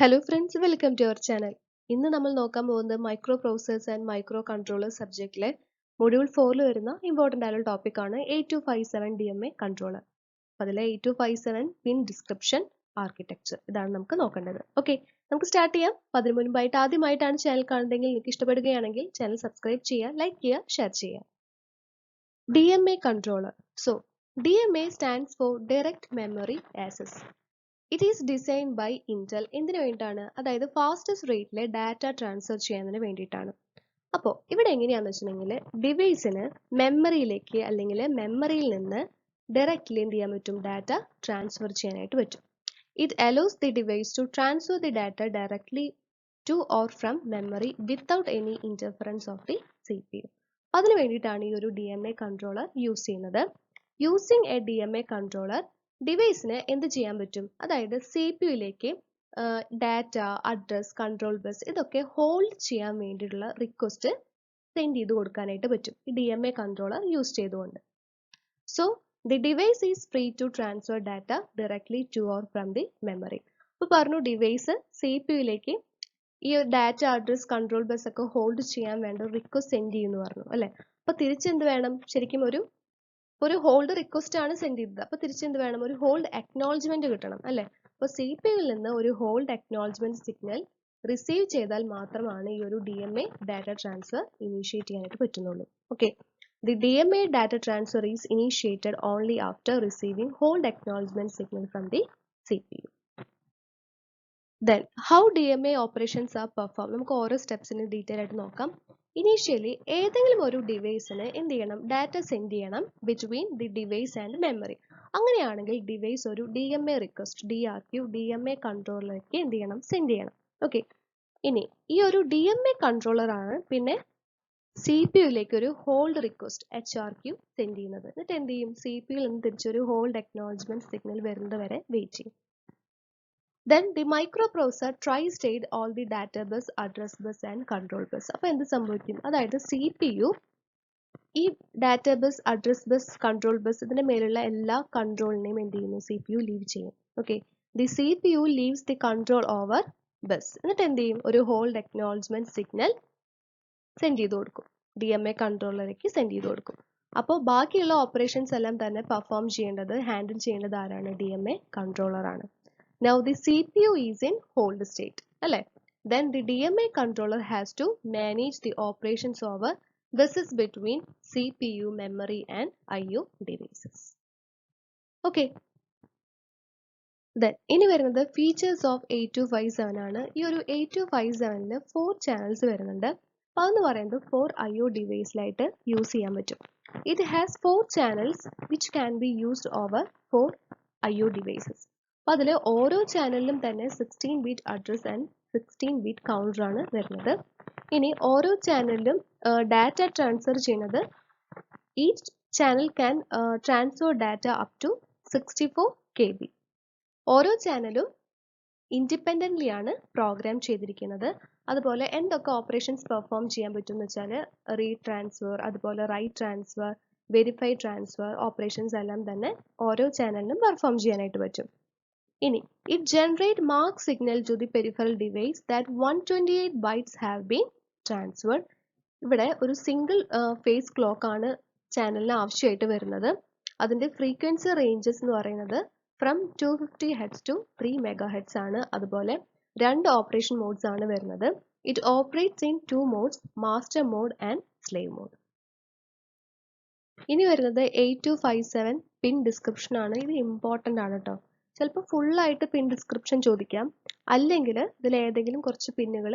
Hello friends, welcome to our channel. ഇന്ന് നമ്മൾ നോക്കാൻ പോകുന്നത് microprocessors and microcontroller സബ്ജക്റ്റിലെ മൊഡ്യൂൾ 4 ൽ വരുന്ന ഇമ്പോർട്ടൻ്റ് ആയിട്ടുള്ള ടോപ്പിക് ആണ് 8257 DMA കൺട്രോളർ. അതിലെ 8257 പിൻ ഡിസ്ക്രിപ്ഷൻ ആർക്കിടെക്ചർ ഇതാണ് നമുക്ക് നോക്കേണ്ടത്. ഓക്കെ, നമുക്ക് സ്റ്റാർട്ട് ചെയ്യാം. അതിനു മുൻപായിട്ട് ആദ്യമായിട്ടാണ് ചാനൽ കാണുന്നതെങ്കിൽ നിങ്ങൾക്ക് ഇഷ്ടപ്പെടുകയാണെങ്കിൽ ചാനൽ സബ്സ്ക്രൈബ് ചെയ്യുക, ലൈക്ക് ചെയ്യുക, ഷെയർ ചെയ്യുക. DMA controller. So, DMA stands for Direct Memory Access. It is designed by Intel. എന്തിനു വേണ്ടിയിട്ടാണ്? അതായത് ഫാസ്റ്റസ്റ്റ് റേറ്റിൽ ഡാറ്റ ട്രാൻസ്ഫർ ചെയ്യുന്നതിന് വേണ്ടിയിട്ടാണ്. അപ്പോൾ ഇവിടെ എങ്ങനെയാണെന്ന് വെച്ചിട്ടുണ്ടെങ്കിൽ ഡിവൈസിന് മെമ്മറിയിലേക്ക് അല്ലെങ്കിൽ മെമ്മറിയിൽ നിന്ന് ഡയറക്റ്റ്ലി എന്ത് ചെയ്യാൻ പറ്റും? ഡാറ്റ ട്രാൻസ്ഫർ ചെയ്യാനായിട്ട് പറ്റും. It allows the device to transfer the data directly to or from memory without any interference of the CPU. അതിനു വേണ്ടിയിട്ടാണ് ഈ ഒരു DMA കൺട്രോളർ യൂസ് ചെയ്യുന്നത്. യൂസിങ് എ DMA കൺട്രോളർ ഡിവൈസിന് എന്ത് ചെയ്യാൻ പറ്റും? അതായത് CPU-യിലേക്ക് ഡാറ്റ, അഡ്രസ്, കൺട്രോൾ ബസ് ഇതൊക്കെ ഹോൾഡ് ചെയ്യാൻ വേണ്ടിയിട്ടുള്ള റിക്വസ്റ്റ് സെൻഡ് ചെയ്ത് കൊടുക്കാനായിട്ട് പറ്റും ഈ DMA കൺട്രോളർ യൂസ് ചെയ്തുകൊണ്ട്. So the device is free to transfer data directly to or from the memory. അപ്പോൾ പറഞ്ഞു ഡിവൈസ് CPU-യിലേക്ക് ഈ ഡാറ്റ, അഡ്രസ്, കൺട്രോൾ ബസ് ഒക്കെ ഹോൾഡ് ചെയ്യാൻ വേണ്ട റിക്വസ്റ്റ് സെൻഡ് ചെയ്യുന്നു പറഞ്ഞു അല്ലേ. അപ്പോൾ തിരിച്ചെന്ത് വേണം? ശരിക്കും ഒരു ഹോൾഡ് റിക്വസ്റ്റ് ആണ് സെൻഡ് ചെയ്തത്. അപ്പോൾ തിരിച്ചെന്ത് വേണം? ഒരു ഹോൾഡ് അക്നോളജ്മെന്റ് കിട്ടണം അല്ലേ. അപ്പോൾ CPU-യിൽ നിന്ന് ഒരു ഹോൾഡ് അക്നോളജ്മെന്റ് സിഗ്നൽ റിസീവ് ചെയ്താൽ മാത്രമാണ് ഈ ഒരു DMA ഡാറ്റ ട്രാൻസ്ഫർ ഇനീഷ്യേറ്റ് ചെയ്യാനായിട്ട് പറ്റുന്നുള്ളൂ. Okay, the DMA data transfer is initiated only after receiving hold acknowledgement signal from the CPU. Then, how DMA operations are performed? നമുക്ക് ഓരോ സ്റ്റെപ്സിന് ഡീറ്റെയിൽ ആയിട്ട് നോക്കാം. ഇനീഷ്യലി ഏതെങ്കിലും ഒരു ഡിവൈസിന് എന്ത് ചെയ്യണം? ഡാറ്റ സെൻഡ് ചെയ്യണം between the device and memory. അങ്ങനെയാണെങ്കിൽ ഡിവൈസ് ഒരു DMA റിക്വസ്റ്റ് DRQ DMA കൺട്രോളറിലേക്ക് എന്ത് ചെയ്യണം? സെൻഡ് ചെയ്യണം. ഓക്കെ, ഇനി ഈ ഒരു DMA കൺട്രോളർ ആണ് പിന്നെ CPU-യിലേക്ക് ഒരു ഹോൾഡ് റിക്വസ്റ്റ് HRQ സെൻഡ് ചെയ്യുന്നത്. എന്നിട്ട് എന്ത് ചെയ്യും? CPU-യിൽ നിന്ന് തിരിച്ചൊരു ഹോൾഡ് അക്നോളജ്മെന്റ് സിഗ്നൽ വരുന്നത് വരെ വെയിറ്റ് ചെയ്യും. Then the microprocessor tri-state all the data bus, address bus and control bus. അപ്പോൾ എന്ത് സംഭവിക്കും? അതായത് CPU ഈ data bus, address bus, control bus ഇതിന്റെ മേലുള്ള എല്ലാ കൺട്രോളിനെയും എന്ത് ചെയ്യുന്നു? CPU ലീവ് ചെയ്യും. Okay, the CPU leaves the control over bus. എന്നിട്ട് എന്ത് ചെയ്യും? ഒരു ഹോൾഡ് അക്നോളജ്മെന്റ് സിഗ്നൽ സെൻഡ് ചെയ്ത് കൊടുക്കും. DMA കൺട്രോളറിലേക്ക് സെൻഡ് ചെയ്ത് കൊടുക്കും. അപ്പോൾ ബാക്കിയുള്ള ഓപ്പറേഷൻസ് എല്ലാം തന്നെ പെർഫോം ചെയ്യേണ്ടത്, ഹാൻഡിൽ ചെയ്യേണ്ടത് ആരാണ്? DMA കൺട്രോളർ ആണ്. Now the CPU is in hold state. അല്ലേ? Then the DMA controller has to manage the operations over buses between CPU, memory and IO devices. Okay. Then ഇനി വരുന്നത് features of 8257 ആണ്. ഈ ഒരു 8257-ല് 4 channels വരുന്നുണ്ട്. അപ്പോൾ അതെന്ന് പറയുന്നത് 4 IO ഡിവൈസിലായിട്ട് യൂസ് ചെയ്യാൻ പറ്റും. It has 4 channels which can be used over 4 IO devices. അപ്പോൾ അതിൽ ഓരോ ചാനലിലും തന്നെ 16 bit address and 16 bit counter ആണ് വരുന്നത്. ഇനി ഓരോ ചാനലിലും ഡാറ്റ ട്രാൻസ്ഫർ ചെയ്യുന്നത് each channel can transfer data up to 64 KB. ഓരോ ചാനലും ഇൻഡിപെൻഡൻ്റ്ലി ആണ് പ്രോഗ്രാം ചെയ്തിരിക്കുന്നത്. അതുപോലെ എന്തൊക്കെ ഓപ്പറേഷൻസ് പെർഫോം ചെയ്യാൻ പറ്റും എന്ന് വെച്ചാൽ റീഡ് ട്രാൻസ്ഫർ, അതുപോലെ write transfer, verify transfer operations എല്ലാം തന്നെ ഓരോ ചാനലിനും പെർഫോം ചെയ്യാനായിട്ട് പറ്റും. ഇനി it generate mark signal to the peripheral device that 128 bytes have been transferred. ഇവിടെ ഒരു സിംഗിൾ ഫേസ് ക്ലോക്ക് ആണ് ചാനലിന് ആവശ്യമായിട്ട് വരുന്നത്. അതിന്റെ ഫ്രീക്വൻസി റേഞ്ചസ് എന്ന് പറയുന്നത് ഫ്രം 250 Hz to 3 MHz ആണ്. അതുപോലെ 2 ഓപ്പറേഷൻ മോഡ്സ് ആണ് വരുന്നത്. It operates in 2 modes, master mode and slave mode. ഇനി വരുന്നത് 8257 പിൻ ഡിസ്ക്രിപ്ഷൻ ആണ്. ഇത് ഇമ്പോർട്ടൻ്റ് ആണ് കേട്ടോ. ചിലപ്പോൾ ഫുള്ളായിട്ട് പിൻ ഡിസ്ക്രിപ്ഷൻ ചോദിക്കാം, അല്ലെങ്കിൽ ഇതിൽ ഏതെങ്കിലും കുറച്ച് പിന്നുകൾ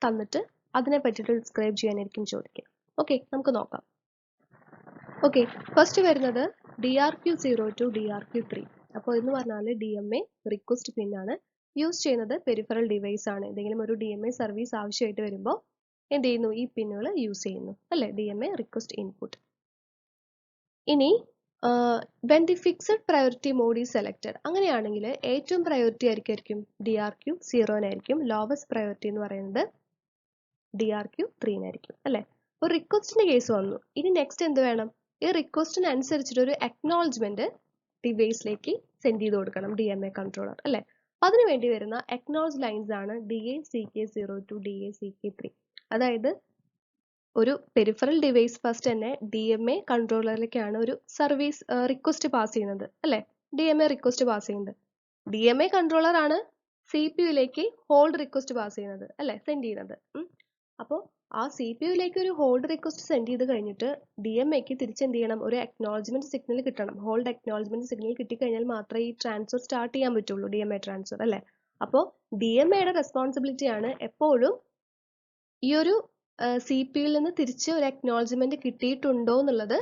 തന്നിട്ട് അതിനെ പറ്റിയിട്ട് ഡിസ്ക്രൈബ് ചെയ്യാനായിരിക്കും ചോദിക്കുക. ഓക്കെ, നമുക്ക് നോക്കാം. ഓക്കെ, ഫസ്റ്റ് വരുന്നത് DRQ0 to DRQ3. അപ്പോൾ എന്ന് പറഞ്ഞാൽ DMA റിക്വസ്റ്റ് പിന്നാണ്. യൂസ് ചെയ്യുന്നത് പെരിഫറൽ ഡിവൈസ് ആണ്. എന്തെങ്കിലും ഒരു DMA സർവീസ് ആവശ്യമായിട്ട് വരുമ്പോൾ എന്ത് ചെയ്യുന്നു? ഈ പിന്നുകൾ യൂസ് ചെയ്യുന്നു അല്ലേ, DMA റിക്വസ്റ്റ് ഇൻപുട്ട്. ഇനി when the fixed priority mode is selected, അങ്ങനെയാണെങ്കിൽ ഏറ്റവും പ്രയോറിറ്റി ആയിരിക്കും DRQ0 ലോവസ്റ്റ് പ്രയോറിറ്റി എന്ന് പറയുന്നത് DRQ3 അല്ലേ. അപ്പോൾ റിക്വസ്റ്റിന്റെ കേസ് വന്നു. ഇനി നെക്സ്റ്റ് എന്ത് വേണം? ഈ റിക്വസ്റ്റിനനുസരിച്ചിട്ട് ഒരു അക്നോളജ്മെന്റ് ഡിവൈസിലേക്ക് സെൻഡ് ചെയ്ത് കൊടുക്കണം DMA കൺട്രോളർ അല്ലേ. അതിനു വേണ്ടി വരുന്ന acknowledge lines ആണ് DACK02 DACK3. അതായത് ഒരു പെരിഫറൽ ഡിവൈസ് ഫസ്റ്റ് തന്നെ DMA കൺട്രോളറിലേക്കാണ് ഒരു സർവീസ് റിക്വസ്റ്റ് പാസ് ചെയ്യുന്നത് അല്ലേ? DMA റിക്വസ്റ്റ് പാസ് ചെയ്യുന്നത്. DMA കൺട്രോളർ ആണ് CPU-യിലേക്ക് ഹോൾഡ് റിക്വസ്റ്റ് പാസ് ചെയ്യുന്നത് അല്ലേ? സെൻഡ് ചെയ്യുന്നത്. അപ്പോൾ ആ CPU-യിലേക്ക് ഒരു ഹോൾഡ് റിക്വസ്റ്റ് സെൻഡ് ചെയ്ത് കഴിഞ്ഞിട്ട് DMA-ക്ക് തിരിച്ചെന്ത് ചെയ്യണം? ഒരു അക്നോളജ്മെന്റ് സിഗ്നൽ കിട്ടണം. ഹോൾഡ് അക്നോളജ്മെന്റ് സിഗ്നൽ കിട്ടിക്കഴിഞ്ഞാൽ മാത്രമേ ഈ ട്രാൻസ്ഫർ സ്റ്റാർട്ട് ചെയ്യാൻ പറ്റുള്ളൂ, DMA ട്രാൻസ്ഫർ അല്ലേ? അപ്പോൾ DMA-യുടെ റെസ്പോൺസിബിലിറ്റി ആണ് എപ്പോഴും ഈ ഒരു CPU-യിൽ നിന്ന് തിരിച്ച് ഒരു അക്നോളജ്മെന്റ് കിട്ടിയിട്ടുണ്ടോ എന്നുള്ളത്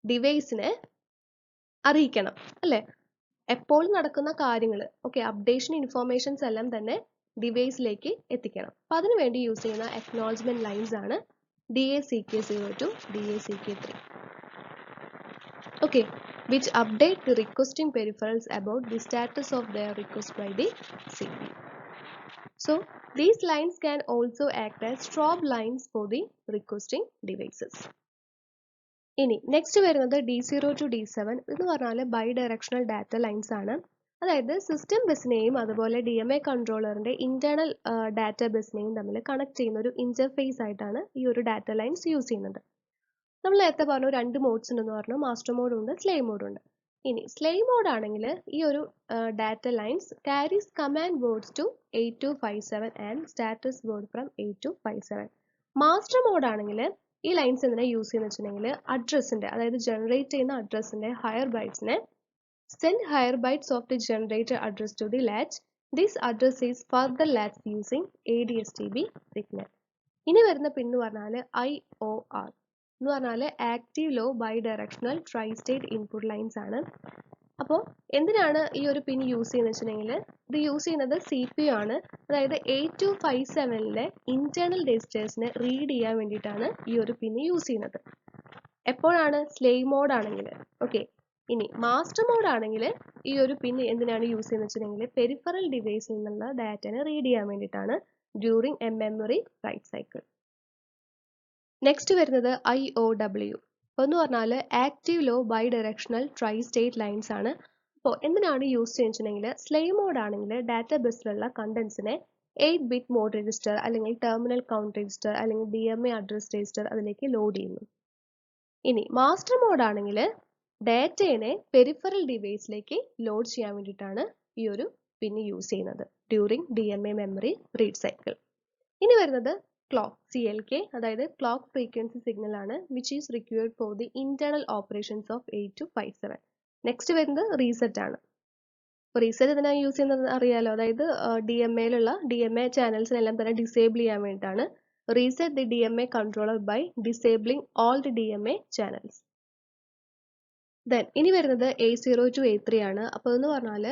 ഡിവൈസിനെ അറിയിക്കണം അല്ലേ? എപ്പോഴും നടക്കുന്ന കാര്യങ്ങൾ അപ്ഡേഷൻ ഇൻഫോർമേഷൻസ് എല്ലാം തന്നെ ഡിവൈസിലേക്ക് എത്തിക്കണം. അപ്പം അതിനു വേണ്ടി യൂസ് ചെയ്യുന്ന അക്നോളജ്മെന്റ് ലൈൻസ് ആണ് DACK02 DACK3. which update the requesting peripherals about the status of their request by the CPU. So these lines can also act as strobe lines for the requesting devices. ഇനി next വരുന്നത് D0 to D7 എന്ന് പറഞ്ഞാൽ by directional data lines ആണ്. അതായത് system ബസ്സിനെയും അതുപോലെ DMA കൺട്രോളറിന്റെ internal data ബസ്സിനെയും തമ്മിൽ connect ചെയ്യുന്ന ഒരു ഇന്റർഫേസ് ആയിട്ടാണ് ഈ ഒരു ഡാറ്റ ലൈൻസ് യൂസ് ചെയ്യുന്നത്. നമ്മൾ നേരത്തെ പറഞ്ഞു രണ്ട് മോഡ്സ് ഉണ്ടെന്ന് പറഞ്ഞു, മാസ്റ്റർ മോഡ് ഉണ്ട്, സ്ലേവ് മോഡ് ഉണ്ട്. ഇനി സ്ലേവ് മോഡ് ആണെങ്കിൽ ഈ ഒരു data lines carries command words to 8257 and status word from 8257. Master mode ആണെങ്കിൽ ഈ ലൈൻസ് എന്തിനാ യൂസ് ചെയ്യുന്ന വെച്ചിട്ടുണ്ടെങ്കിൽ അഡ്രസ്സിന്റെ, അതായത് ജനറേറ്റ് ചെയ്യുന്ന അഡ്രസ്സിന്റെ ഹയർ ബൈറ്റ്സിനെ send higher bytes of the generated address to the latch. This address is further latch using ADSTB signal. ഇനി വരുന്ന പിൻ എന്ന് പറഞ്ഞാൽ IOR എന്ന് പറഞ്ഞാൽ active low bidirectional tri state input lines ആണ്. അപ്പോൾ എന്തിനാണ് ഈ ഒരു പിൻ യൂസ് ചെയ്യുന്നത് വെച്ചിട്ടുണ്ടെങ്കിൽ ഇത് യൂസ് ചെയ്യുന്നത് CPU ആണ്. അതായത് 8257-ലെ ഇന്റേണൽ രജിസ്റ്റേഴ്സിനെ റീഡ് ചെയ്യാൻ വേണ്ടിയിട്ടാണ് ഈ ഒരു പിൻ യൂസ് ചെയ്യുന്നത്. എപ്പോഴാണ്? സ്ലേവ് മോഡ് ആണെങ്കിൽ. ഇനി മാസ്റ്റർ മോഡ് ആണെങ്കിൽ ഈ ഒരു പിൻ എന്തിനാണ് യൂസ് ചെയ്യുന്നത് വെച്ചിട്ടുണ്ടെങ്കിൽ പെരിഫറൽ ഡിവൈസിൽ നിന്നുള്ള ഡാറ്റനെ റീഡ് ചെയ്യാൻ വേണ്ടിയിട്ടാണ് during a memory write cycle. Next വരുന്നത് IOW എന്ന് പറഞ്ഞാൽ active low bidirectional tri state lines ആണ്. അപ്പോൾ എന്തിനാണ് യൂസ് ചെയ്യുന്നതെങ്കിൽ സ്ലേവ് മോഡ് ആണെങ്കിൽ ഡാറ്റ ബസ്സിലുള്ള കണ്ടന്റ്സിനെ 8-bit മോഡ് രജിസ്റ്റർ അല്ലെങ്കിൽ ടെർമിനൽ കൗണ്ട് രജിസ്റ്റർ അല്ലെങ്കിൽ DMA അഡ്രസ് രജിസ്റ്റർ അതിലേക്ക് ലോഡ് ചെയ്യുന്നു. ഇനി മാസ്റ്റർ മോഡ് ആണെങ്കിൽ ഡാറ്റയെ പെരിഫറൽ ഡിവൈസിലേക്ക് ലോഡ് ചെയ്യാൻ വേണ്ടിയിട്ടാണ് ഈ ഒരു പിൻ യൂസ് ചെയ്യുന്നത് during DMA memory read cycle. ഇനി വരുന്നത് ക്ലോക്ക് CLK, അതായത് ക്ലോക്ക് ഫ്രീക്വൻസി സിഗ്നൽ ആണ്, which is required for the internal operations of 8257. Next വരുന്നത് റീസെറ്റ് ആണ്. അപ്പോൾ റീസെറ്റ് ഇതിനാണ് യൂസ് ചെയ്യുന്നത് അറിയാലോ, അതായത് DMAയിലുള്ള DMA ചാനൽസിനെല്ലാം തന്നെ ഡിസേബിൾ ചെയ്യാൻ വേണ്ടിയിട്ടാണ്. Reset the DMA controller by disabling all the DMA channels. Then ഇനി വരുന്നത് A0 to A3 ആണ്. അപ്പോൾ എന്ന് പറഞ്ഞാൽ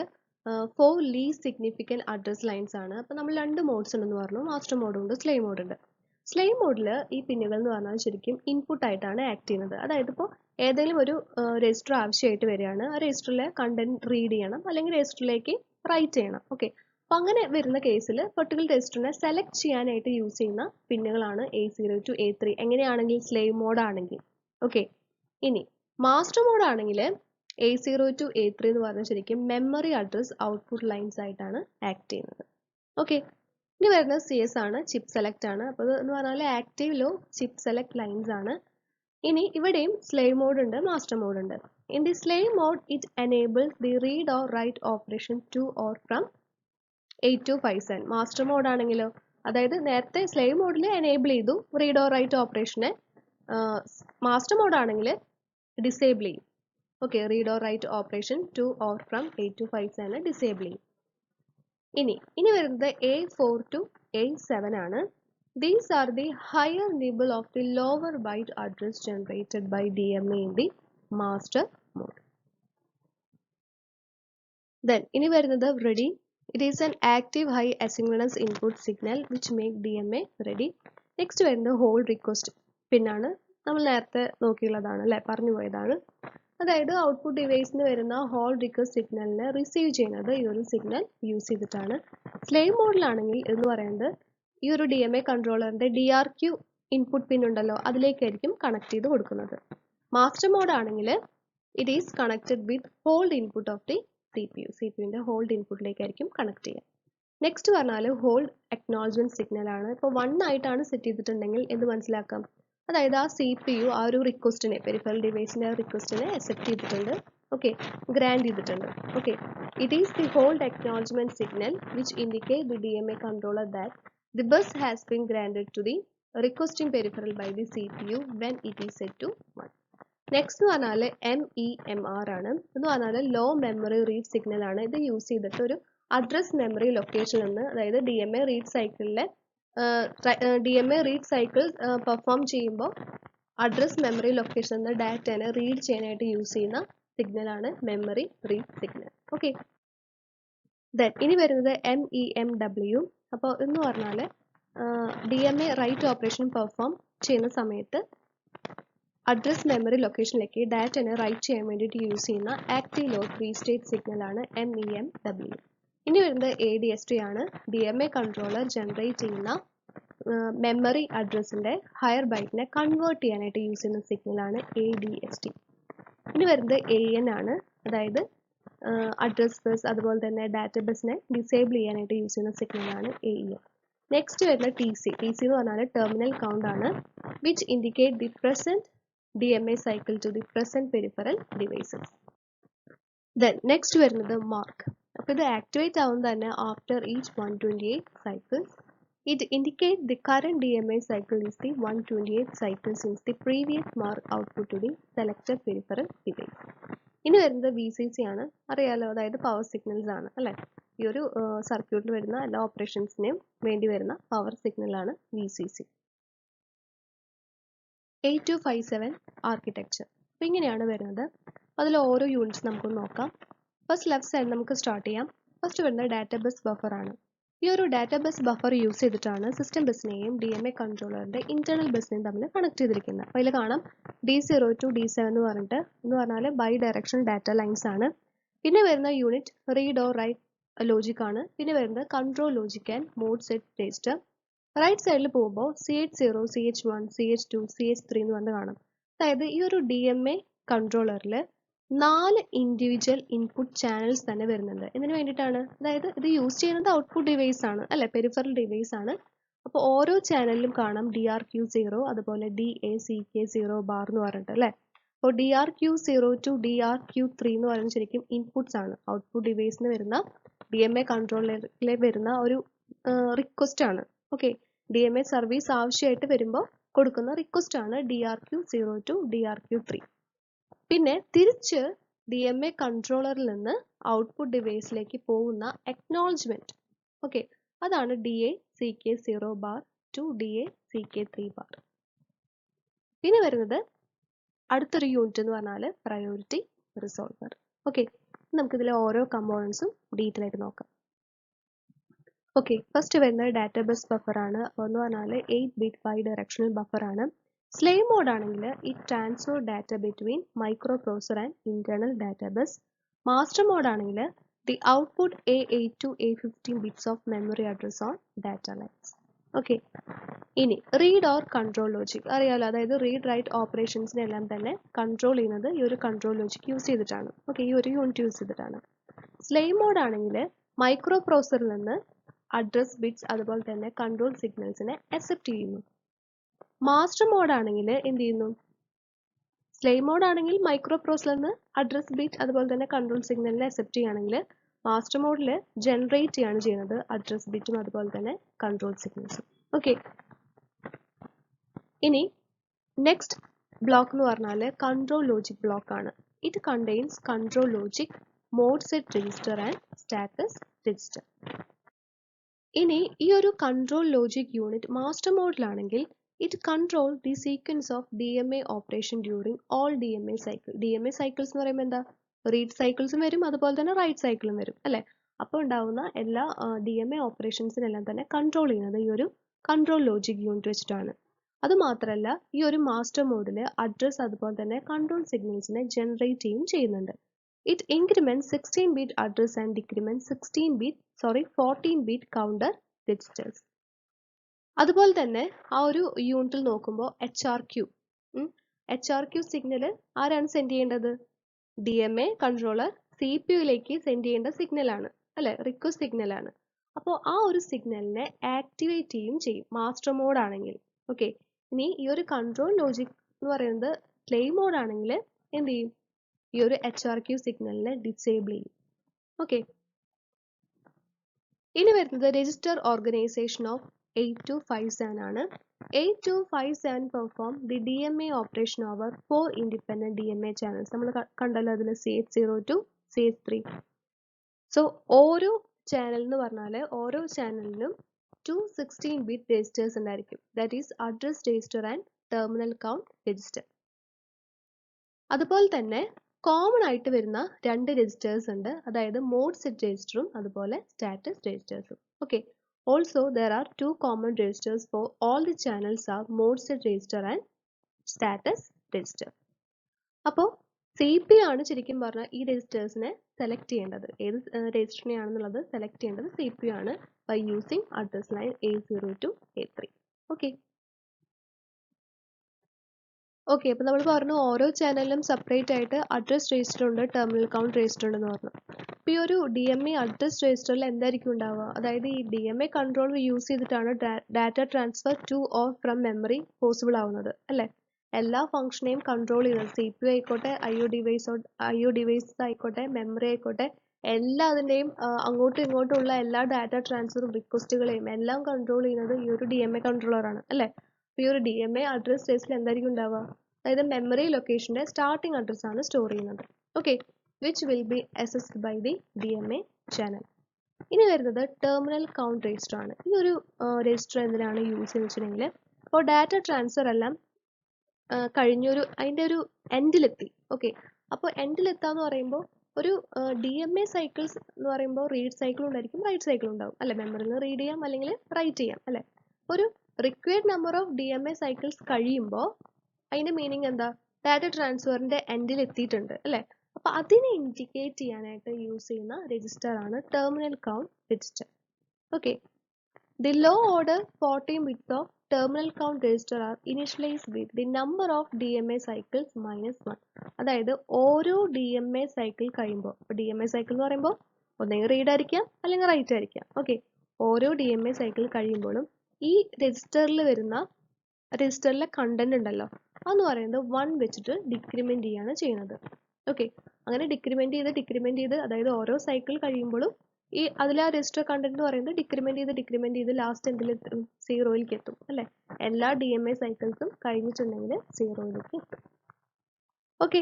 4 ലീസ്റ്റ് സിഗ്നിഫിക്കൻറ്റ് അഡ്രസ് ലൈൻസ് ആണ്. അപ്പോൾ നമ്മൾ രണ്ട് മോഡ്സ് ഉണ്ടെന്ന് പറഞ്ഞു, മാസ്റ്റർ മോഡും ഉണ്ട്, സ്ലേവ് മോഡ് ഉണ്ട്. സ്ലേവ് മോഡിൽ ഈ പിന്നുകൾ എന്ന് പറഞ്ഞാൽ ശരിക്കും ഇൻപുട്ട് ആയിട്ടാണ് ആക്ട് ചെയ്യുന്നത്. അതായത് ഇപ്പോൾ ഏതെങ്കിലും ഒരു രജിസ്റ്റർ ആവശ്യമായിട്ട് വരികയാണ്, ആ രജിസ്റ്ററിലെ കണ്ടന്റ് റീഡ് ചെയ്യണം അല്ലെങ്കിൽ രജിസ്റ്ററിലേക്ക് റൈറ്റ് ചെയ്യണം. അപ്പോൾ അങ്ങനെ വരുന്ന കേസിൽ പെർട്ടിക്കുലർ രജിസ്റ്ററിനെ സെലക്ട് ചെയ്യാനായിട്ട് യൂസ് ചെയ്യുന്ന പിന്നുകളാണ് A0 to A3. എങ്ങനെയാണെങ്കിൽ സ്ലേവ് മോഡ് ആണെങ്കിൽ. ഇനി മാസ്റ്റർ മോഡ് ആണെങ്കിൽ A0 to A3 എന്ന് പറഞ്ഞാൽ ശരിക്കും മെമ്മറി അഡ്രസ് ഔട്ട്പുട്ട് ലൈൻസ് ആയിട്ടാണ് ആക്ട് ചെയ്യുന്നത്. ഇനി വരുന്നത് CS ആണ്, ചിപ്പ് സെലക്ട് ആണ്. അപ്പോൾ എന്ന് പറഞ്ഞാൽ active low chip select lines ആണ്. ഇനി ഇവിടെയും സ്ലേവ് മോഡ് ഉണ്ട്, മാസ്റ്റർ മോഡ് ഉണ്ട്. In the slave mode it enables the read or write operation to or from 8257. Master mode ആണെങ്കിലോ, അതായത് നേരത്തെ സ്ലേവ് മോഡിൽ എനേബിൾ ചെയ്തു റീഡ് ഓർ റൈറ്റ് ഓപ്പറേഷനെ, മാസ്റ്റർ മോഡ് ആണെങ്കിൽ ഡിസേബിൾ ചെയ്യും. Read or write operation to or from 8257 disable ചെയ്യും. ഇനി വരുന്നത് A4 to A7 ആണ്. These are the higher nibble of the lower byte address generated by DMA in the master mode. Then ഇനി വരുന്നത് ready. It is an active high asynchronous input signal which make DMA ready. Next വരുന്നത് hold request പിന്നാണ്. നമ്മൾ നേരത്തെ നോക്കിയുള്ളതാണ് അല്ലേ, പറഞ്ഞു പോയതാണ്. അതായത് ഔട്ട്പുട്ട് ഡിവൈസിന് വരുന്ന ഹോൾഡ് റിക്വസ്റ്റ് സിഗ്നലിനെ റിസീവ് ചെയ്യുന്നത് ഈ ഒരു സിഗ്നൽ യൂസ് ചെയ്തിട്ടാണ്. സ്ലേവ് മോഡിലാണെങ്കിൽ എന്ന് പറയുന്നത് ഈ ഒരു DMA കൺട്രോളറിന്റെ DRQ ഇൻപുട്ട് പിൻ ഉണ്ടല്ലോ, അതിലേക്കായിരിക്കും കണക്ട് ചെയ്ത് കൊടുക്കുന്നത്. മാസ്റ്റർ മോഡ് ആണെങ്കിൽ it is connected with hold input of the CPU. CPUവിൻ്റെ ഹോൾഡ് ഇൻപുട്ടിലേക്കായിരിക്കും കണക്ട് ചെയ്യുക. നെക്സ്റ്റ് പറഞ്ഞാൽ ഹോൾഡ് അക്നോളജ്മെൻറ്റ് സിഗ്നൽ ആണ്. ഇപ്പോൾ 1 ആയിട്ടാണ് സെറ്റ് ചെയ്തിട്ടുണ്ടെങ്കിൽ എന്ത് മനസ്സിലാക്കാം, അതായത് ആ CPU ആ ഒരു റിക്വസ്റ്റിനെ, പെരിഫറൽ ഡിവൈസിൻ്റെ റിക്വസ്റ്റിനെ അക്സെപ്റ്റ് ചെയ്തിട്ടുണ്ട്, ഓക്കെ, ഗ്രാൻഡ് ചെയ്തിട്ടുണ്ട്. Okay, it is the hold acknowledgement signal which indicate the DMA controller that the bus has been granted to the requesting peripheral by the CPU when it is set to 1. Next എന്ന് പറഞ്ഞാൽ MEMR ആണ്. എന്ന് പറഞ്ഞാൽ law memory read signal ആണ്. ഇത് use ചെയ്തിട്ട് ഒരു address memory ലൊക്കേഷനിൽ നിന്ന്, അതായത് DMA റീഡ് സൈക്കിളിലെ DMA റീഡ് സൈക്കിൾ പെർഫോം ചെയ്യുമ്പോൾ അഡ്രസ് മെമ്മറി ലൊക്കേഷനിൽ നിന്ന് ഡാറ്റനെ റീഡ് ചെയ്യാനായിട്ട് യൂസ് ചെയ്യുന്ന സിഗ്നലാണ് memory read signal. Okay, then ഇനി വരുന്നത് MEMW. അപ്പോൾ എന്ന് പറഞ്ഞാൽ DMA റൈറ്റ് ഓപ്പറേഷൻ പെർഫോം ചെയ്യുന്ന സമയത്ത് അഡ്രസ് മെമ്മറി ലൊക്കേഷനിലേക്ക് ഡാറ്റനെ റൈറ്റ് ചെയ്യാൻ വേണ്ടിയിട്ട് യൂസ് ചെയ്യുന്ന ആക്റ്റീവ് ലോഡ് ഫ്രീ സ്റ്റേറ്റ് സിഗ്നലാണ് MEMW. ഇനി വരുന്നത് ADST ആണ്. DMA കൺട്രോളർ ജനറേറ്റ് ചെയ്യുന്ന മെമ്മറി അഡ്രസ്സിൻ്റെ ഹയർ ബൈറ്റിനെ കൺവേർട്ട് ചെയ്യാനായിട്ട് യൂസ് ചെയ്യുന്ന സിഗ്നലാണ് ADST. ഇനി വരുന്നത് AN ആണ്, അതായത് അഡ്രസ് ബസ് അതുപോലെ തന്നെ ഡാറ്റ ബസിനെ ഡിസേബിൾ ചെയ്യാനായിട്ട് യൂസ് ചെയ്യുന്ന സിഗ്നലാണ് AEM. നെക്സ്റ്റ് വരുന്ന TC എന്ന് പറഞ്ഞാൽ ടെർമിനൽ കൗണ്ട് ആണ്, which indicate the present DMA cycle to the present peripheral devices. Then next വരുന്നത് mark. അപ്പോൾ ഇത് ആക്ടിവേറ്റ് ആവുന്നത് തന്നെ after each 128 cycles. It indicates the current DMA cycle is the 128 cycles since the previous mark output to the selected peripheral device. ഇനി വരുന്നത് VCC ആണ്. അറിയാലോ, അതായത് പവർ സിഗ്നൽസ് ആണ് അല്ലേ. ഈ ഒരു സർക്യൂട്ടിൽ വരുന്ന എല്ലാ ഓപ്പറേഷൻസിനെയും വേണ്ടി വരുന്ന പവർ സിഗ്നലാണ് VCC. 8257 ആർക്കിടെക്ചർ. അപ്പോൾ ഇങ്ങനെയാണ് വരുന്നത്. അതിൽ ഓരോ യൂണിറ്റ്സ് നമുക്ക് നോക്കാം. ഫസ്റ്റ് ലെഫ്റ്റ് സൈഡ് നമുക്ക് സ്റ്റാർട്ട് ചെയ്യാം. ഫസ്റ്റ് വരുന്നത് ഡാറ്റാബസ് ബഫർ ആണ്. ഈ ഒരു ഡാറ്റാബസ് ബഫർ യൂസ് ചെയ്തിട്ടാണ് സിസ്റ്റം ബസ്സിനെയും DMA കൺട്രോളറിൻ്റെ ഇന്റേണൽ ബസ്സിനെയും തമ്മിൽ കണക്ട് ചെയ്തിരിക്കുന്നത്. അപ്പോൾ ഇതിൽ കാണാം D0 to D7 എന്ന് പറഞ്ഞാൽ ബൈ ഡയറക്ഷണൽ ഡാറ്റ ലൈൻസ് ആണ്. പിന്നെ വരുന്ന unit read or write logic ആണ്. പിന്നെ വരുന്നത് control logic and mode set register. Right സൈഡിൽ പോകുമ്പോൾ CH0, CH1, CH2, CH3 എന്ന് പറഞ്ഞ് കാണാം. അതായത് ഈ ഒരു DMA കൺട്രോളറിൽ 4 ഇൻഡിവിജ്വൽ ഇൻപുട്ട് ചാനൽസ് തന്നെ വരുന്നുണ്ട്. ഇതിന് വേണ്ടിയിട്ടാണ്, അതായത് ഇത് യൂസ് ചെയ്യുന്നത് ഔട്ട്പുട്ട് ഡിവൈസ് ആണ് അല്ലെ, പെരിഫറൽ ഡിവൈസ് ആണ്. അപ്പോൾ ഓരോ ചാനലിലും കാണാം DRQ0 അതുപോലെ DACK0 ബാർ എന്ന് പറഞ്ഞിട്ട് അല്ലേ. അപ്പോൾ DRQ0 to DRQ3 എന്ന് പറയുന്നത് ശരിക്കും ഇൻപുട്സ് ആണ്. ഔട്ട്പുട്ട് ഡിവൈസിന് വരുന്ന DMA കൺട്രോളറിലെ വരുന്ന ഒരു റിക്വസ്റ്റ് ആണ്. ഓക്കെ, DMA സർവീസ് ആവശ്യമായിട്ട് വരുമ്പോൾ കൊടുക്കുന്ന റിക്വസ്റ്റ് ആണ് DRQ0 to DRQ3. പിന്നെ തിരിച്ച് DMA കൺട്രോളറിൽ നിന്ന് ഔട്ട്പുട്ട് ഡിവൈസിലേക്ക് പോകുന്ന അക്നോളജ്മെന്റ്, ഓക്കെ, അതാണ് DACK0 bar to DACK3 bar. പിന്നെ വരുന്നത് അടുത്തൊരു യൂണിറ്റ് എന്ന് പറഞ്ഞാൽ പ്രയോറിറ്റി റിസോൾവർ. ഓക്കെ, നമുക്കിതിലെ ഓരോ കമ്പോണൻസും ഡീറ്റെയിൽ ആയിട്ട് നോക്കാം. ഓക്കെ, ഫസ്റ്റ് വരുന്നത് ഡാറ്റാബസ് ബഫർ ആണ്. എന്ന് പറഞ്ഞാൽ 8-bit ബൈ ഡയറക്ഷണൽ ബഫർ ആണ്. സ്ലേവ് മോഡ് ആണെങ്കിൽ it transfer data between microprocessor and internal data bus. Master mode ആണെങ്കിൽ the output A8 to A15 bits of memory address on data lines. Okay, ഇനി read or control logic അറിയാലോ, അതായത് read write ഓപ്പറേഷൻസിനെല്ലാം തന്നെ control ചെയ്യുന്നത് ഈ ഒരു control logic use ചെയ്തിട്ടാണ്. Okay, ഈ ഒരു യൂണിറ്റ് യൂസ് ചെയ്തിട്ടാണ്. സ്ലേവ് മോഡ് ആണെങ്കിൽ മൈക്രോ പ്രോസസറിൽ നിന്ന് അഡ്രസ് ബിറ്റ്സ് അതുപോലെ തന്നെ കൺട്രോൾ സിഗ്നൽസിനെ അക്സെപ്റ്റ് ചെയ്യുന്നു. മാസ്റ്റർ മോഡ് ആണെങ്കിൽ എന്ത് ചെയ്യുന്നു, സ്ലേവ് മോഡ് ആണെങ്കിൽ മൈക്രോ പ്രോസസറിൽ നിന്ന് അഡ്രസ് ബിറ്റ് അതുപോലെ തന്നെ കൺട്രോൾ സിഗ്നലിനെ അക്സെപ്റ്റ് ചെയ്യുകയാണെങ്കിൽ മാസ്റ്റർ മോഡിൽ ജനറേറ്റ് ചെയ്യാണ് ചെയ്യുന്നത് അഡ്രസ് ബിറ്റും അതുപോലെ തന്നെ കൺട്രോൾ സിഗ്നൽസും. ഓക്കെ, ഇനി നെക്സ്റ്റ് ബ്ലോക്ക് എന്ന് പറഞ്ഞാൽ കൺട്രോൾ ലോജിക് ബ്ലോക്ക് ആണ്. It contains control logic, mode set register and status register. ഇനി ഈ ഒരു കൺട്രോൾ ലോജിക് യൂണിറ്റ് മാസ്റ്റർ മോഡിലാണെങ്കിൽ it control the sequence of DMA operation during all DMA cycle. DMA cycles എന്ന് പറയുമ്പോൾ എന്താ, റീഡ് സൈക്കിൾസും വരും അതുപോലെ തന്നെ റൈറ്റ് സൈക്കിളും വരും അല്ലേ. അപ്പോൾ ഉണ്ടാവുന്ന എല്ലാ DMA ഓപ്പറേഷൻസിനെല്ലാം തന്നെ കൺട്രോൾ ചെയ്യുന്നത് ഈ ഒരു കൺട്രോൾ ലോജിക് യൂണിറ്റ് വെച്ചിട്ടാണ്. അതുമാത്രമല്ല ഈ ഒരു മാസ്റ്റർ മോഡിൽ അഡ്രസ് അതുപോലെ തന്നെ കൺട്രോൾ സിഗ്നൽസിനെ ജനറേറ്റ് ചെയ്യുന്നുണ്ട്. It increments 16-bit address and decrements 14-bit counter registers. അതുപോലെ തന്നെ ആ ഒരു യൂണിറ്റിൽ നോക്കുമ്പോൾ HRQ സിഗ്നൽ ആരാണ് സെൻഡ് ചെയ്യേണ്ടത്, DMA കൺട്രോളർ CPU-യിലേക്ക് സെൻഡ് ചെയ്യേണ്ട സിഗ്നലാണ് അല്ലെ, റിക്വസ്റ്റ് സിഗ്നലാണ്. അപ്പോൾ ആ ഒരു സിഗ്നലിനെ ആക്ടിവേറ്റ് ചെയ്യും മാസ്റ്റർ മോഡ് ആണെങ്കിൽ. ഓക്കെ, ഇനി ഈ ഒരു കൺട്രോൾ ലോജിക് എന്ന് പറയുന്നത് പ്ലേ മോഡ് ആണെങ്കിൽ എന്ത് ചെയ്യും, ഈ ഒരു HRQ സിഗ്നലിനെ ഡിസേബിൾ ചെയ്യും. ഓക്കെ, ഇനി വരുന്നത് രജിസ്റ്റർ ഓർഗനൈസേഷൻ ഓഫ് 8257 ആണ്. 8257 perform the DMA operation over 4 independent DMA channels. നമ്മൾ കണ്ടല്ലോ അതിൽ CH0 to CH3. സോ ഓരോ ചാനൽ എന്ന് പറഞ്ഞാൽ ഓരോ ചാനലിനും 216-bit രജിസ്റ്റേഴ്സ് ഉണ്ടായിരിക്കും. That is address register and terminal count register. അതുപോലെ തന്നെ കോമൺ ആയിട്ട് വരുന്ന രണ്ട് രജിസ്റ്റേഴ്സ് ഉണ്ട്, അതായത് മോഡ് സെറ്റ് രജിസ്റ്ററും അതുപോലെ സ്റ്റാറ്റസ് രജിസ്റ്റേഴ്സും. Okay, also there are 2 common registers for all the channels are mode set register and status register. അപ്പോൾ CPU ആണ് ശരിക്കും പറഞ്ഞാൽ ഈ രജിസ്റ്റേഴ്സിനെ സെലക്ട് ചെയ്യേണ്ടത്, ഏത് രജിസ്റ്ററിനെ ആണെന്നുള്ളത് സെലക്ട് ചെയ്യേണ്ടത് CPU ആണ് by using address line A0 to A3. Okay, അപ്പോൾ നമ്മൾ പറഞ്ഞു ഓരോ ചാനലിലും സെപ്പറേറ്റ് ആയിട്ട് അഡ്രസ് രജിസ്റ്റർ ഉണ്ട്, ടെർമിനൽ കൗണ്ട് രജിസ്റ്റർ ഉണ്ടെന്ന് പറഞ്ഞു. അപ്പോൾ ഈ ഒരു DMA അഡ്രസ് രജിസ്റ്ററിൽ എന്തായിരിക്കും ഉണ്ടാവുക, അതായത് ഈ DMA കൺട്രോൾ യൂസ് ചെയ്തിട്ടാണ് data transfer to or from memory possible ആവുന്നത് അല്ലേ. എല്ലാ ഫംഗ്ഷനെയും കൺട്രോൾ ചെയ്യുന്നത് CPU ആയിക്കോട്ടെ, IO ഡിവൈസ് ആയിക്കോട്ടെ, മെമ്മറി ആയിക്കോട്ടെ, എല്ലാതിൻ്റെയും അങ്ങോട്ടും ഇങ്ങോട്ടുമുള്ള എല്ലാ ഡാറ്റ ട്രാൻസ്ഫറും റിക്വസ്റ്റുകളെയും എല്ലാം കൺട്രോൾ ചെയ്യുന്നത് ഈ ഒരു DMA കൺട്രോളറാണ് അല്ലേ. ഈ ഒരു DMA അഡ്രസ് രജിസ്റ്ററിൽ എന്തായിരിക്കും ഉണ്ടാവുക, അതായത് മെമ്മറി ലൊക്കേഷന്റെ സ്റ്റാർട്ടിംഗ് അഡ്രസ് ആണ് സ്റ്റോർ ചെയ്യുന്നത്. Okay, which will be accessed by the DMA channel. ഇനി വരുന്നത് ടെർമിനൽ കൗണ്ട് രജിസ്റ്റർ ആണ്. ഈ ഒരു രജിസ്റ്റർ എന്തിനാണ് യൂസ് ചെയ്യുന്നത് വെച്ചിട്ടുണ്ടെങ്കിൽ, അപ്പോൾ ഡാറ്റ ട്രാൻസ്ഫർ എല്ലാം കഴിഞ്ഞൊരു അതിൻ്റെ ഒരു എൻഡിലെത്തി. ഓക്കെ, അപ്പോൾ എൻഡിലെത്താന്ന് പറയുമ്പോൾ ഒരു DMA സൈക്കിൾസ് എന്ന് പറയുമ്പോൾ റീഡ് സൈക്കിൾ ഉണ്ടായിരിക്കും, റൈറ്റ് സൈക്കിൾ ഉണ്ടാവും അല്ലെ. മെമ്മറിയിൽ നിന്ന് റീഡ് ചെയ്യാം അല്ലെങ്കിൽ റൈറ്റ് ചെയ്യാം അല്ലെ. ഒരു required number of DMA cycles കഴിയുമ്പോൾ അതിന്റെ മീനിങ് എന്താ, ഡാറ്റ ട്രാൻസ്ഫറിന്റെ എൻഡിൽ എത്തിയിട്ടുണ്ട് അല്ലെ. അപ്പൊ അതിനെ ഇൻഡിക്കേറ്റ് ചെയ്യാനായിട്ട് യൂസ് ചെയ്യുന്ന രജിസ്റ്റർ ആണ് terminal count register. Okay, the low order 14 bits of terminal count register are initialised with the number of DMA cycles -1. അതായത് ഓരോ DMA സൈക്കിൾ കഴിയുമ്പോൾ, DMA സൈക്കിൾ എന്ന് പറയുമ്പോൾ ഒന്നെങ്കിൽ റീഡ് ആയിരിക്കാം അല്ലെങ്കിൽ റൈറ്റ് ആയിരിക്കാം. ഓക്കെ, ഓരോ DMA സൈക്കിൾ കഴിയുമ്പോഴും ഈ രജിസ്റ്ററിലെ കണ്ടന്റ് ഉണ്ടല്ലോ അതെന്ന് പറയുന്നത് 1 വെച്ചിട്ട് ഡിക്രിമെന്റ് ചെയ്യാണ് ചെയ്യുന്നത്. ഓക്കെ, അങ്ങനെ ഡിക്രിമെന്റ് ചെയ്ത് അതായത് ഓരോ സൈക്കിൾ കഴിയുമ്പോഴും ഈ അതിലെ ആ രജിസ്റ്റർ കണ്ടന്റ് എന്ന് പറയുന്നത് ഡിക്രിമെന്റ് ചെയ്ത് ലാസ്റ്റ് എന്തിലെത്തും, 0-യിലേക്ക് എത്തും അല്ലെ. എല്ലാ DMA സൈക്കിൾസും കഴിഞ്ഞിട്ടുണ്ടെങ്കിൽ 0-യിലേക്ക് എത്തും. Okay,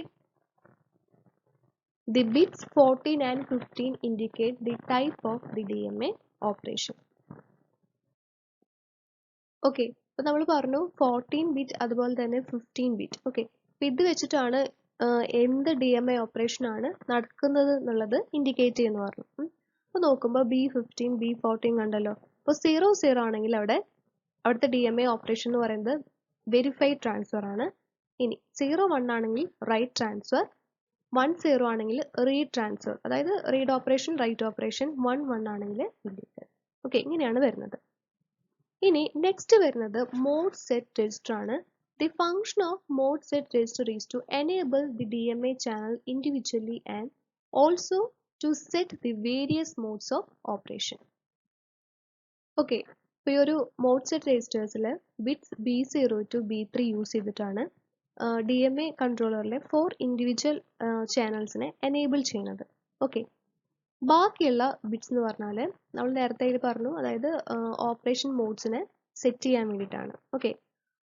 the bits 14 and 15 indicate the type of the DMA operation. Okay, അപ്പോൾ നമ്മൾ പറഞ്ഞു 14 ബിറ്റ് അതുപോലെ തന്നെ 15 ബിറ്റ്. ഓക്കെ, അപ്പോൾ ഇത് വെച്ചിട്ടാണ് എന്ത് DMA ഓപ്പറേഷൻ ആണ് നടക്കുന്നത് എന്നുള്ളത് ഇൻഡിക്കേറ്റ് ചെയ്യുന്നു പറഞ്ഞു. അപ്പോൾ നോക്കുമ്പോൾ B15 B14 കണ്ടല്ലോ. അപ്പോൾ 00 ആണെങ്കിൽ അവിടുത്തെ DMA ഓപ്പറേഷൻ എന്ന് പറയുന്നത് വെരിഫൈഡ് ട്രാൻസ്ഫർ ആണ്. ഇനി 01 ആണെങ്കിൽ റൈറ്റ് ട്രാൻസ്ഫർ, 10 ആണെങ്കിൽ റീഡ് ട്രാൻസ്ഫർ, അതായത് റീഡ് ഓപ്പറേഷൻ റൈറ്റ് ഓപ്പറേഷൻ, 11 ആണെങ്കിൽ ഡിലീറ്റ്. ഓക്കെ, ഇങ്ങനെയാണ് വരുന്നത്. ഇനി നെക്സ്റ്റ് വരുന്നത് മോഡ് സെറ്റ് രജിസ്റ്റർ ആണ്. The function of mode set register is to enable the DMA channel individually and also to set the various modes of operation. Okay, ഇപ്പോൾ ഈ ഒരു mode set രജിസ്റ്റേഴ്സിൽ bits B0 to B3 use ചെയ്തിട്ടാണ് DMA കൺട്രോളറിലെ 4 individual ചാനൽസിനെ enable ചെയ്യുന്നത്. Okay, ബാക്കിയുള്ള bits എന്ന് പറഞ്ഞാൽ നമ്മൾ നേരത്തെ പറഞ്ഞു, അതായത് ഓപ്പറേഷൻ മോഡ്സിനെ സെറ്റ് ചെയ്യാൻ വേണ്ടിയിട്ടാണ്. ഓക്കെ,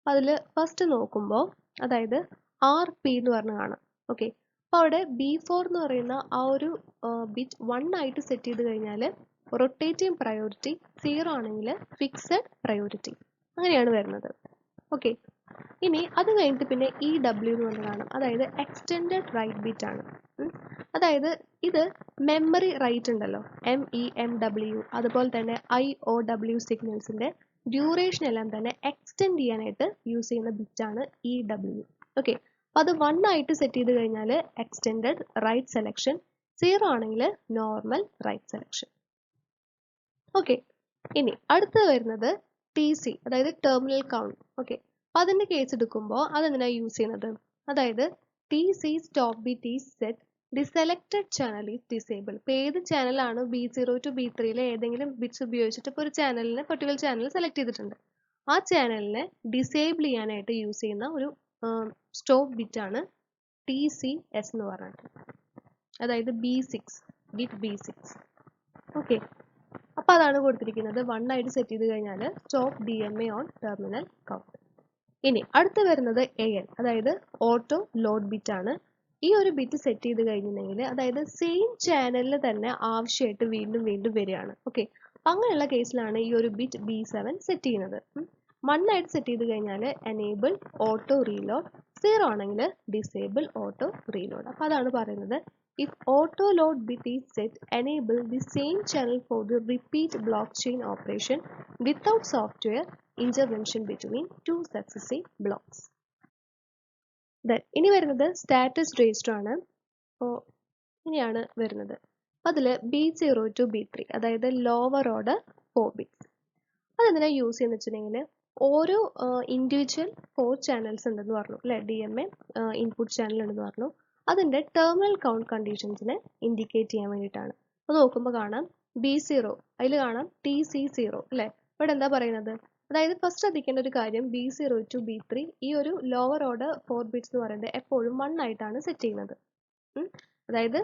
അതിൽ ഫസ്റ്റ് നോക്കുമ്പോൾ അതായത് RP എന്ന് പറഞ്ഞ് കാണാം. ഓക്കെ, അപ്പോൾ അവിടെ B4 എന്ന് പറയുന്ന ആ ഒരു ബിറ്റ് 1 ആയിട്ട് സെറ്റ് ചെയ്ത് കഴിഞ്ഞാൽ റൊട്ടേറ്റിംഗ് പ്രയോറിറ്റി, 0 ആണെങ്കിൽ ഫിക്സഡ് പ്രയോറിറ്റി, അങ്ങനെയാണ് വരുന്നത്. ഓക്കെ, ഇനി അത് കഴിഞ്ഞിട്ട് പിന്നെ EW എന്ന് പറഞ്ഞ് കാണാം, അതായത് എക്സ്റ്റെൻഡഡ് റൈറ്റ് ബിറ്റ് ആണ്. അതായത് ഇത് മെമ്മറി റൈറ്റ് ഉണ്ടല്ലോ, MEMW, അതുപോലെ തന്നെ IOW സിഗ്നൽസിന്റെ ഡ്യൂറേഷൻ എല്ലാം തന്നെ എക്സ്റ്റെൻഡ് ചെയ്യാനായിട്ട് യൂസ് ചെയ്യുന്ന ബിറ്റ് ആണ് EW. ഓക്കെ, അപ്പോൾ അത് 1 ആയിട്ട് സെറ്റ് ചെയ്ത് കഴിഞ്ഞാൽ എക്സ്റ്റെൻഡഡ് റൈറ്റ് സെലക്ഷൻ, 0 ആണെങ്കിൽ നോർമൽ റൈറ്റ് സെലക്ഷൻ. ഓക്കെ, ഇനി അടുത്ത് വരുന്നത് TC, അതായത് ടെർമിനൽ കൗണ്ട്. ഓക്കെ, അപ്പോൾ അതിന്റെ കേസ് എടുക്കുമ്പോൾ അതെന്തിനാണ് യൂസ് ചെയ്യുന്നത്, അതായത് TC stop bit is set the selected channel is disable. ഇപ്പോൾ ഏത് ചാനലാണ് B0 to B3 ഏതെങ്കിലും ബിറ്റ്സ് ഉപയോഗിച്ചിട്ട് ഇപ്പോൾ ഒരു ചാനലിനെ പർട്ടിക്കുലർ ചാനൽ സെലക്ട് ചെയ്തിട്ടുണ്ട്. ആ ചാനലിനെ ഡിസേബിൾ ചെയ്യാനായിട്ട് യൂസ് ചെയ്യുന്ന ഒരു സ്റ്റോപ്പ് ബിറ്റാണ് TCS എന്ന് പറഞ്ഞിട്ട്, അതായത് B6, ബിറ്റ് B6. ഓക്കെ, അപ്പോൾ അതാണ് കൊടുത്തിരിക്കുന്നത്. 1 ആയിട്ട് സെറ്റ് ചെയ്ത് കഴിഞ്ഞാൽ stop DMA on terminal count. ഇനി അടുത്ത് വരുന്നത് AL, അതായത് ഓട്ടോ ലോഡ് ബിറ്റ് ആണ്. ഈ ഒരു ബിറ്റ് സെറ്റ് ചെയ്ത് കഴിഞ്ഞിട്ടുണ്ടെങ്കിൽ, അതായത് സെയിം ചാനലിൽ തന്നെ ആവശ്യമായിട്ട് വീണ്ടും വീണ്ടും വരികയാണ്. ഓക്കെ, അപ്പം അങ്ങനെയുള്ള കേസിലാണ് ഈ ഒരു ബിറ്റ് B7 സെറ്റ് ചെയ്യുന്നത്. 1 ആയിട്ട് സെറ്റ് ചെയ്ത് കഴിഞ്ഞാൽ എനേബിൾ ഓട്ടോ റീലോഡ്, 0 ആണെങ്കിൽ ഡിസേബിൾ ഓട്ടോ റീലോഡ്. അപ്പം അതാണ് പറയുന്നത്, if auto load bit is set, enable the same channel for the repeat blockchain operation without software intervention between two successive blocks. Then ഇനി വരുന്നത് സ്റ്റാറ്റസ് രജിസ്റ്റർ ആണ്. അപ്പോൾ ഇനിയാണ് വരുന്നത്. അപ്പോൾ അതിൽ B0 to B3, അതായത് ലോവർ ഓർഡർ 4 ബിറ്റ്സ്. അതെന്തിനാണ് യൂസ് ചെയ്യുന്നത് വെച്ചിട്ടുണ്ടെങ്കിൽ, ഓരോ ഇൻഡിവിജ്വൽ 4 ചാനൽസ് ഉണ്ടെന്ന് പറഞ്ഞു അല്ലേ, DMA ഇൻപുട്ട് ചാനൽ ഉണ്ടെന്ന് പറഞ്ഞു. അതിൻ്റെ ടെർമിനൽ കൗണ്ട് കണ്ടീഷൻസിനെ ഇൻഡിക്കേറ്റ് ചെയ്യാൻ വേണ്ടിയിട്ടാണ്. അപ്പോൾ നോക്കുമ്പോൾ കാണാം B0, അതിൽ കാണാം TC0 അല്ലേ. ഇവിടെ എന്താ പറയുന്നത്, അതായത് ഫസ്റ്റ് ശ്രദ്ധിക്കേണ്ട ഒരു കാര്യം, B0 to B3 ഈ ഒരു ലോവർ ഓർഡർ 4 ബിറ്റ്സ് എന്ന് പറയുന്നത് എപ്പോഴും 1 ആയിട്ടാണ് സെറ്റ് ചെയ്യുന്നത്. അതായത്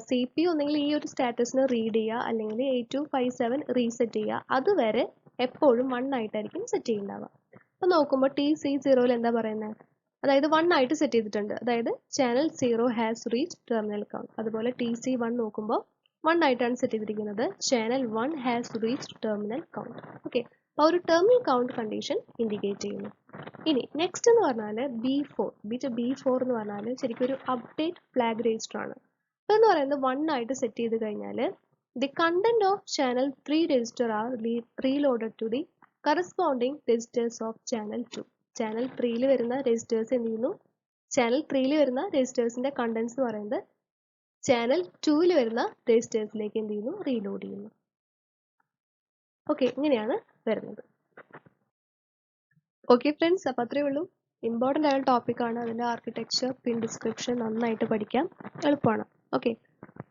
CPU ഒന്നെങ്കിൽ ഈ ഒരു സ്റ്റാറ്റസിന് റീഡ് ചെയ്യുക, അല്ലെങ്കിൽ 8257 റീസെറ്റ് ചെയ്യുക, അതുവരെ എപ്പോഴും 1 ആയിട്ടായിരിക്കും സെറ്റ് ചെയ്യുന്നുണ്ടാവുക. അപ്പോൾ നോക്കുമ്പോൾ TC0 എന്താ പറയുന്നത്, അതായത് 1 ആയിട്ട് സെറ്റ് ചെയ്തിട്ടുണ്ട്, അതായത് channel 0 has reach terminal count. അതുപോലെ TC1 നോക്കുമ്പോൾ 1 ആയിട്ടാണ് സെറ്റ് ചെയ്തിരിക്കുന്നത്, channel 1 has reach terminal count. Okay, അപ്പോൾ ഒരു ടെർമിനൽ കൗണ്ട് കണ്ടീഷൻ ഇൻഡിക്കേറ്റ് ചെയ്യുന്നു. ഇനി നെക്സ്റ്റ് എന്ന് പറഞ്ഞാൽ B4, ബിറ്റ് B4 എന്ന് പറഞ്ഞാൽ ശരിക്കും ഒരു അപ്ഡേറ്റ് ഫ്ലാഗ് രജിസ്റ്റർ ആണ്. അപ്പോൾ എന്ന് പറയുന്നത് 1 ആയിട്ട് സെറ്റ് ചെയ്ത് കഴിഞ്ഞാൽ the content of channel 3 register are reloaded to the corresponding registers of channel 2. Channel 3 വരുന്ന രജിസ്റ്റേഴ്സ് എന്ത് ചെയ്യുന്നു, ചാനൽ 3 വരുന്ന രജിസ്റ്റേഴ്സിന്റെ കണ്ടന്റ്സ് എന്ന് പറയുന്നത് ചാനൽ 2 വരുന്ന രജിസ്റ്റേഴ്സിലേക്ക് എന്ത് ചെയ്യുന്നു, റീലോഡ് ചെയ്യുന്നു. ഓക്കെ, ഇങ്ങനെയാണ് വരുന്നത്. ഓക്കെ ഫ്രണ്ട്സ്, അപ്പോൾ അത്രയേ ഉള്ളൂ. ഇമ്പോർട്ടൻ്റ് ആയ ടോപ്പിക്കാണ്. അതിൻ്റെ ആർക്കിടെക്ചർ പിൻ ഡിസ്ക്രിപ്ഷൻ നന്നായിട്ട് പഠിക്കാം, എളുപ്പമാണ്. ഓക്കെ,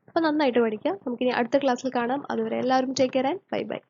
അപ്പോൾ നന്നായിട്ട് പഠിക്കാം. നമുക്കിനി അടുത്ത ക്ലാസ്സിൽ കാണാം. അതുവരെ എല്ലാവരും take care and bye bye.